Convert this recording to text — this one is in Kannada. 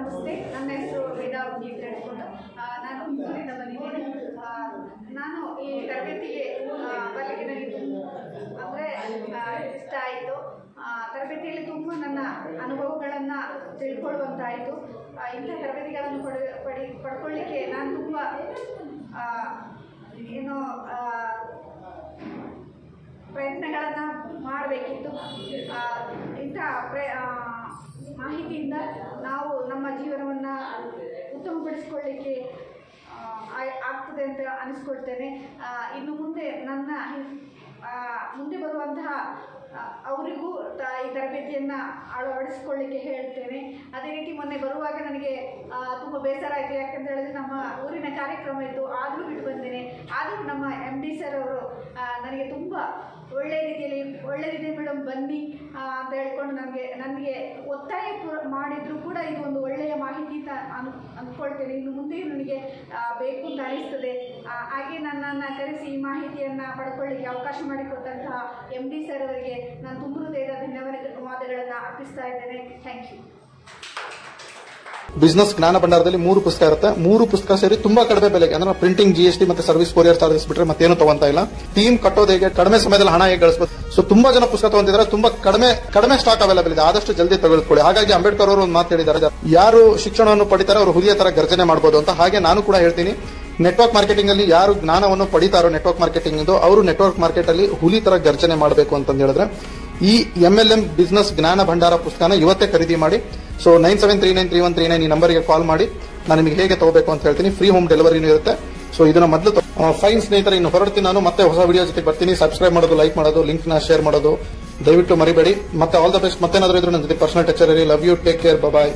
ನಮಸ್ತೆ. ನನ್ನ ಹೆಸರು ವೇದಾ ಅಂತ ಹೇಳ್ಕೊಂಡು ನಾನು ತುಮಕೂರಿಂದ ಬಂದಿದ್ದೀನಿ. ನಾನು ಈ ತರಬೇತಿಗೆ ಬರಲಿಕ್ಕೆ ನನಗೆ ಅಂದರೆ ಇಷ್ಟ ಆಯಿತು. ತರಬೇತಿಯಲ್ಲಿ ತುಂಬ ನನ್ನ ಅನುಭವಗಳನ್ನು ತಿಳ್ಕೊಳ್ಳುವಂತಾಯಿತು. ಇಂಥ ತರಬೇತಿಗಳನ್ನು ಪಡ್ಕೊಳ್ಳಿಕ್ಕೆ ನಾನು ತುಂಬ ಪ್ರಯತ್ನಗಳನ್ನು ಮಾಡಬೇಕಿತ್ತು. ಇಂಥ ಮಾಹಿತಿಯಿಂದ ನಾವು ನಮ್ಮ ಜೀವನವನ್ನು ಉತ್ತಮಪಡಿಸಿಕೊಳ್ಳಿಕ್ಕೆ ಆಗ್ತದೆ ಅಂತ ಅನಿಸ್ಕೊಳ್ತೇನೆ. ಇನ್ನು ಮುಂದೆ ಮುಂದೆ ಬರುವಂತಹ ಅವರಿಗೂ ಈ ತರಬೇತಿಯನ್ನು ಅಳವಡಿಸಿಕೊಳ್ಳಿಕ್ಕೆ ಹೇಳ್ತೇನೆ. ಅದೇ ರೀತಿ ಮೊನ್ನೆ ಬರುವಾಗ ನನಗೆ ತುಂಬ ಬೇಸರ ಆಯಿತು. ಯಾಕಂತ ಹೇಳಿದ್ರೆ ನಮ್ಮ ಊರಿನ ಕಾರ್ಯಕ್ರಮ ಇತ್ತು, ಆದರೂ ಬಿಟ್ಟು ಬಂದೇನೆ. ಆದರೂ ನಮ್ಮ MD ಸರ್ ಅವರು ನನಗೆ ತುಂಬ ಒಳ್ಳೆಯದಿದೆ ಮೇಡಮ್ ಬನ್ನಿ ಅಂತ ಹೇಳ್ಕೊಂಡು ನನಗೆ ಒತ್ತಾಯ ಮಾಡಿದರೂ ಕೂಡ ಇದು ಒಂದು ಒಳ್ಳೆಯ ಮಾಹಿತಿ ಅಂತ ಅಂದ್ಕೊಳ್ತೇನೆ. ಇನ್ನು ಮುಂದೆಯೂ ನನಗೆ ಬೇಕು ಅಂತ ಅನಿಸ್ತದೆ. ಹಾಗೆ ನನ್ನನ್ನು ಕರೆಸಿ ಈ ಮಾಹಿತಿಯನ್ನು ಪಡ್ಕೊಳ್ಳಿಕ್ಕೆ ಅವಕಾಶ ಮಾಡಿಕೊಟ್ಟಂತಹ MD ಸರ್ ಅವರಿಗೆ ನಾನು ತುಂಬ ಹೃದಯದ ಧನ್ಯವಾದಗಳನ್ನು ಅರ್ಪಿಸ್ತಾ ಇದ್ದೇನೆ. Thank you. ಬಿಸ್ನೆಸ್ ಜ್ಞಾನ ಭಂಡಾರದಲ್ಲಿ 3 ಪುಸ್ತಕ ಇರುತ್ತೆ. 3 ಪುಸ್ತಕ ಸೇರಿ ತುಂಬಾ ಕಡಿಮೆ ಬೆಲೆಗೆ ಅಂದ್ರೆ ಪ್ರಿಂಟಿಂಗ್, GST ಮತ್ತೆ ಸರ್ವಿಸ್ ಕೊರಿಯರ್ ಚಾರ್ಜಸ್ ಬಿಟ್ರೆ ಮತ್ತೇನು ತಗೊಂತ ಇಲ್ಲ. ಟೀಮ್ ಕಟ್ಟೋದು ಹೇಗೆ, ಕಡಿಮೆ ಸಮಯದಲ್ಲಿ ಹಣ ಹೇಗೆ ಗಳಿಸಬಹುದು. ಸೊ ತುಂಬಾ ಜನ ಪುಸ್ತಕ ತಗೊಂತಿದ್ದಾರೆ. ತುಂಬಾ ಕಡಿಮೆ ಸ್ಟಾಕ್ ಅವೈಲೇಬಲ್ ಇದೆ. ಆದಷ್ಟು ಜಲ್ದಿ ತೆಗೆದುಕೊಳ್ಳಿ. ಹಾಗಾಗಿ ಅಂಬೇಡ್ಕರ್ ಅವರು ಒಂದು ಮಾತು ಹೇಳಿದ್ದಾರೆ, ಯಾರು ಶಿಕ್ಷಣವನ್ನು ಪಡಿತಾರೆ ಅವರು ಹುಲಿಯ ತರ ಗರ್ಜನೆ ಮಾಡಬಹುದು ಅಂತ. ಹಾಗೆ ನಾನು ಕೂಡ ಹೇಳ್ತೀನಿ, ನೆಟ್ವರ್ಕ್ ಮಾರ್ಕೆಟಿಂಗ್ ಅಲ್ಲಿ ಯಾರು ಜ್ಞಾನವನ್ನು ಪಡಿತಾರೋ ನೆಟ್ವರ್ಕ್ ಮಾರ್ಕೆಟಿಂಗ್ ಅವರು ನೆಟ್ವರ್ಕ್ ಮಾರ್ಕೆಟ್ ಅಲ್ಲಿ ಹುಲಿ ತರ ಗರ್ಜನೆ ಮಾಡಬೇಕು ಅಂತ ಹೇಳಿದ್ರೆ ಈ MLM ಬಿಸ್ನೆಸ್ ಜ್ಞಾನ ಭಂಡಾರ ಪುಸ್ತಕನ ಇವತ್ತೇ ಖರೀದಿ ಮಾಡಿ. ಸೊ 97393139 ಈ ನಂಬರ್ಗೆ ಕಾಲ್ ಮಾಡಿ ನಾನು ನಿಮಗೆ ಹೇಗೆ ತಗೋಬೇಕು ಅಂತ ಹೇಳ್ತೀನಿ. ಫ್ರೀ ಹೋಮ್ ಡೆಲಿವರಿನೂ ಇರುತ್ತೆ. ಸೊ ಇದನ್ನ ಮೊದಲು ಫೈನ್ ಸ್ನೇಹಿತರೆ, ಇನ್ನು ಹೊರಡ್ತೀನಿ ನಾನು. ಮತ್ತೆ ಹೊಸ ವಿಡಿಯೋ ಜೊತೆ ಬರ್ತೀನಿ. ಸಬ್ಸ್ಕ್ರೈಬ್ ಮಾಡೋದು, ಲೈಕ್ ಮಾಡೋದು, ಲಿಂಕ್ ನ ಶೇರ್ ಮಾಡೋದು ದಯವಿಟ್ಟು ಮರಿಬೇಡಿ. ಮತ್ತೆ ಆಲ್ ದ ಬೆಸ್ಟ್. ಮತ್ತೇನಾದ್ರೂ ಇದ್ರೆ ನನ್ನ ಜೊತೆ ಪರ್ಸನಲ್ ಟಚ್ ಇರಿ. Love you, take care, bye.